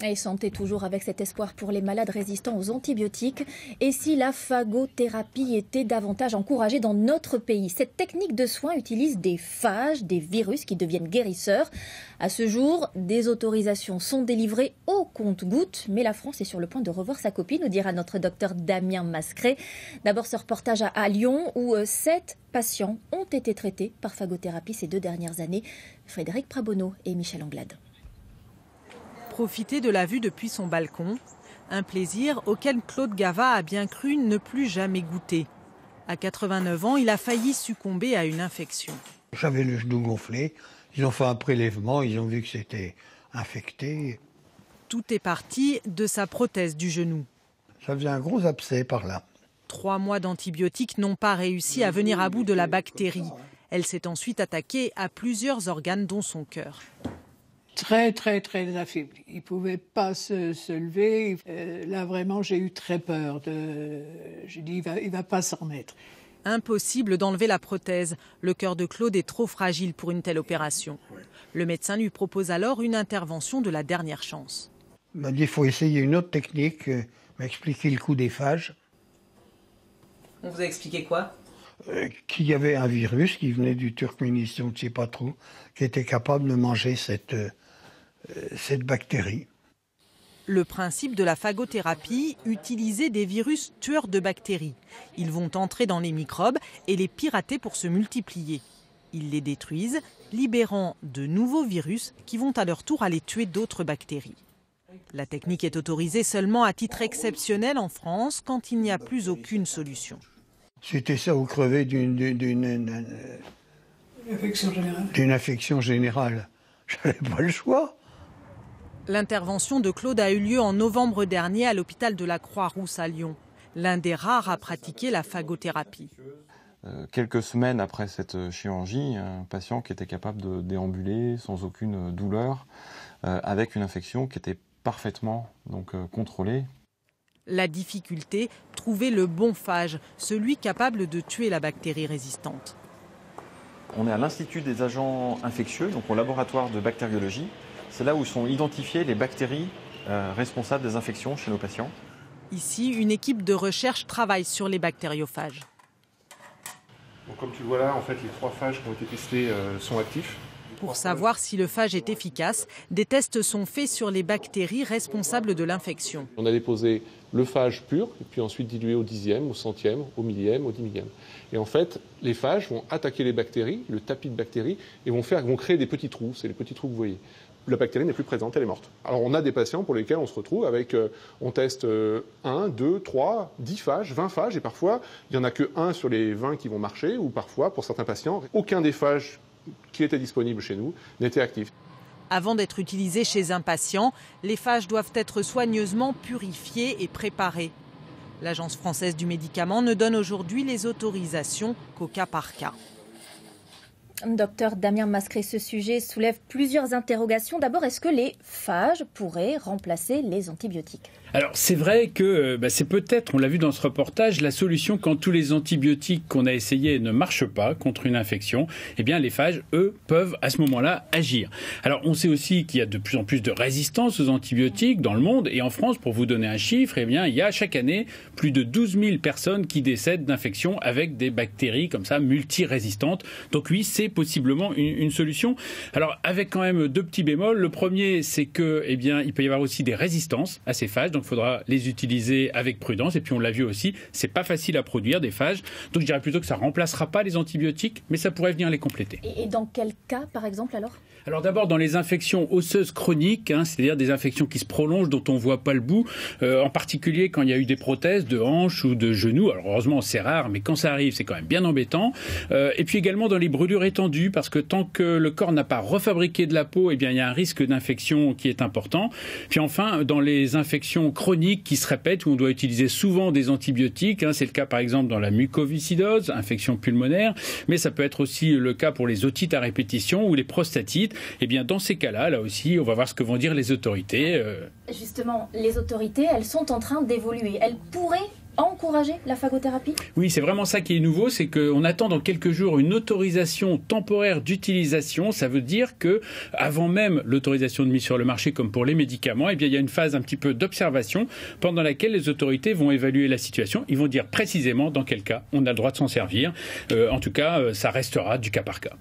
Et santé toujours avec cet espoir pour les malades résistants aux antibiotiques. Et si la phagothérapie était davantage encouragée dans notre pays? Cette technique de soins utilise des phages, des virus qui deviennent guérisseurs. À ce jour, des autorisations sont délivrées au compte-gouttes. Mais la France est sur le point de revoir sa copie, nous dira notre docteur Damien Mascret. D'abord ce reportage à Lyon où 7 patients ont été traités par phagothérapie ces 2 dernières années. Frédéric Prabonneau et Michel Anglade. Profiter de la vue depuis son balcon, un plaisir auquel Claude Gava a bien cru ne plus jamais goûter. À 89 ans, il a failli succomber à une infection. J'avais le genou gonflé, ils ont fait un prélèvement, ils ont vu que c'était infecté. Tout est parti de sa prothèse du genou. Ça faisait un gros abcès par là. 3 mois d'antibiotiques n'ont pas réussi à venir à bout de la bactérie. Elle s'est ensuite attaquée à plusieurs organes dont son cœur. Très affaibli. Il ne pouvait pas se lever. Là, vraiment, j'ai eu très peur. J'ai dit, il va pas s'en remettre. Impossible d'enlever la prothèse. Le cœur de Claude est trop fragile pour une telle opération. Le médecin lui propose alors une intervention de la dernière chance. Il m'a dit, il faut essayer une autre technique, m'a expliqué le coup des phages. On vous a expliqué quoi? Qu'il y avait un virus qui venait du Turkménistan, je ne sais pas trop, qui était capable de manger cette bactérie. Le principe de la phagothérapie, utiliser des virus tueurs de bactéries. Ils vont entrer dans les microbes et les pirater pour se multiplier. Ils les détruisent, libérant de nouveaux virus qui vont à leur tour aller tuer d'autres bactéries. La technique est autorisée seulement à titre exceptionnel en France quand il n'y a plus aucune solution. C'était ça ou crever d'une infection générale. J'avais pas le choix. L'intervention de Claude a eu lieu en novembre dernier à l'hôpital de la Croix-Rousse à Lyon, l'un des rares à pratiquer la phagothérapie. Quelques semaines après cette chirurgie, un patient qui était capable de déambuler sans aucune douleur, avec une infection qui était parfaitement contrôlée. La difficulté, trouver le bon phage, celui capable de tuer la bactérie résistante. On est à l'Institut des agents infectieux, donc au laboratoire de bactériologie. C'est là où sont identifiées les bactéries responsables des infections chez nos patients. Ici, une équipe de recherche travaille sur les bactériophages. Donc, comme tu le vois là, en fait, les 3 phages qui ont été testés sont actifs. Pour savoir si le phage est efficace, des tests sont faits sur les bactéries responsables de l'infection. On a déposé le phage pur, et puis ensuite dilué au 10e, au 100e, au 1000e, au 10 millième. Et en fait, les phages vont attaquer les bactéries, le tapis de bactéries, et vont créer des petits trous. C'est les petits trous que vous voyez. La bactérie n'est plus présente, elle est morte. Alors on a des patients pour lesquels on se retrouve avec, on teste 1, 2, 3, 10 phages, 20 phages, et parfois il n'y en a que 1 sur les 20 qui vont marcher, ou parfois, pour certains patients, aucun des phages qui étaient disponibles chez nous n'était actif. Avant d'être utilisés chez un patient, les phages doivent être soigneusement purifiés et préparés. L'Agence française du médicament ne donne aujourd'hui les autorisations qu'au cas par cas. Docteur Damien Mascret, ce sujet soulève plusieurs interrogations. D'abord, est-ce que les phages pourraient remplacer les antibiotiques ? Alors c'est vrai que c'est peut-être, on l'a vu dans ce reportage, la solution quand tous les antibiotiques qu'on a essayés ne marchent pas contre une infection. Eh bien les phages, eux, peuvent à ce moment-là agir. Alors on sait aussi qu'il y a de plus en plus de résistance aux antibiotiques dans le monde. Et en France, pour vous donner un chiffre, eh bien il y a chaque année plus de 12 000 personnes qui décèdent d'infections avec des bactéries comme ça multirésistantes. Donc oui, c'est possiblement une solution. Alors avec quand même 2 petits bémols. Le premier, c'est que il peut y avoir aussi des résistances à ces phages. Donc il faudra les utiliser avec prudence. Et puis on l'a vu aussi, c'est pas facile à produire des phages. Donc je dirais plutôt que ça remplacera pas les antibiotiques, mais ça pourrait venir les compléter. Et dans quel cas, par exemple, alors ? Alors d'abord dans les infections osseuses chroniques, c'est-à-dire des infections qui se prolongent, dont on voit pas le bout, en particulier quand il y a eu des prothèses de hanches ou de genoux. Alors heureusement c'est rare, mais quand ça arrive c'est quand même bien embêtant. Et puis également dans les brûlures étendues, parce que tant que le corps n'a pas refabriqué de la peau, il y a un risque d'infection qui est important. Puis enfin dans les infections chroniques qui se répètent, où on doit utiliser souvent des antibiotiques, c'est le cas par exemple dans la mucoviscidose, infection pulmonaire, mais ça peut être aussi le cas pour les otites à répétition ou les prostatites. Eh bien, dans ces cas-là, là aussi, on va voir ce que vont dire les autorités. Justement, les autorités, elles sont en train d'évoluer. Elles pourraient encourager la phagothérapie? Oui, c'est vraiment ça qui est nouveau, c'est qu'on attend dans quelques jours une autorisation temporaire d'utilisation. Ça veut dire que avant même l'autorisation de mise sur le marché, comme pour les médicaments, eh bien, il y a une phase un petit peu d'observation pendant laquelle les autorités vont évaluer la situation. Ils vont dire précisément dans quel cas on a le droit de s'en servir. En tout cas, ça restera du cas par cas.